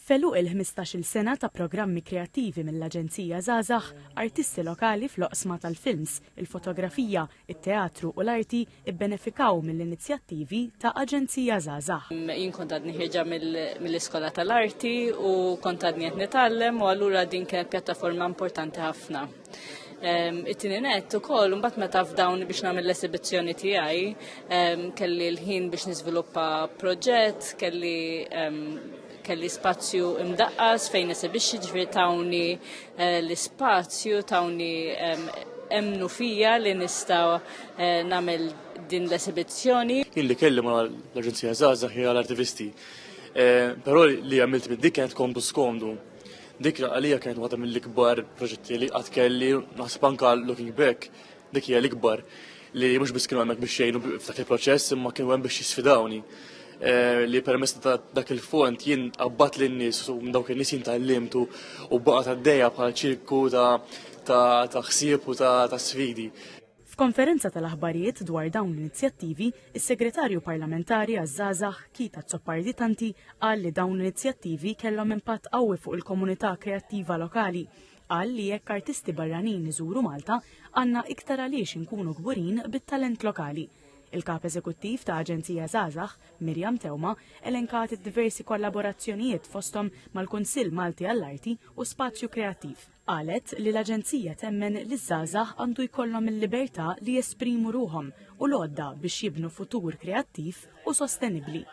Feluq il-15 sena ta' programmi kreattivi mill-Aġenzija Żgħażagħ, artisti lokali fl-oqsma tal-films, il-fotografija, it-teatru u l-arti ibbenefikaw mill-inizjattivi ta' Aġenzija Żgħażagħ. Jien kont għadni ħirġa mill-iskola tal-arti u kont għadni qed nitgħallem u allura din kienet pjattaforma importanti ħafna. It-tieni nett ukoll mbagħad meta f'dawn biex nagħmel l-esibizzjoni tiegħi kelli l-ħin biex niżviluppa proġett, kelli spazju imdaqqas fejn esibixxi, ġifieri tawni l-ispazju, tawni emnu fija li nista' nagħmel din l-esibizzjoni. Illi kelli ma l-Aġenzija Żgħażagħ hija l-artivisti. Però li għamilt minn dik kienet Kombus Komdu. Dik għalija kienet waħda mill-ikbar proġetti li qatt kelli, naħseb anke looking back, dik hija l-ikbar li mhux biss kienu hemmhekk biex jgħinu f'dak il-proċess imma kienu hemm biex jisfidawni. Li permess ta' dak il-fond jien qabbat lin-nies u dawk in-nies jintallimtu u baqgħet għaddejja bħal ċirku ta' ħsieb u ta' sfidi. F'konferenza tal-aħbarijiet dwar dawn l-inizjattivi, is-Segretarju Parlamentari għaż-Żgħażagħ Kita Zoppardi-Tanti qal li dawn l-inizjattivi kellhom impatt qawwi fuq il-komunità kreattiva lokali. Qal li jekk artisti barranin iżuru Malta għandna iktar għaliex inkunu kburin bit-talent lokali. Il-kap eżekuttiv ta' Aġenzija Żgħażagħ, Mirjam Tewma, elenkat diversi kollaborazzjonijiet fosthom mal-Kunsill Malti għall-Arti u Spazju Kreattiv. Qalet li l-Aġenzija temmen li żgħażagħ għandu jkollhom il-libertà li jesprimu ruhom u l-għodda biex jibnu futur kreattiv u sostenibbli.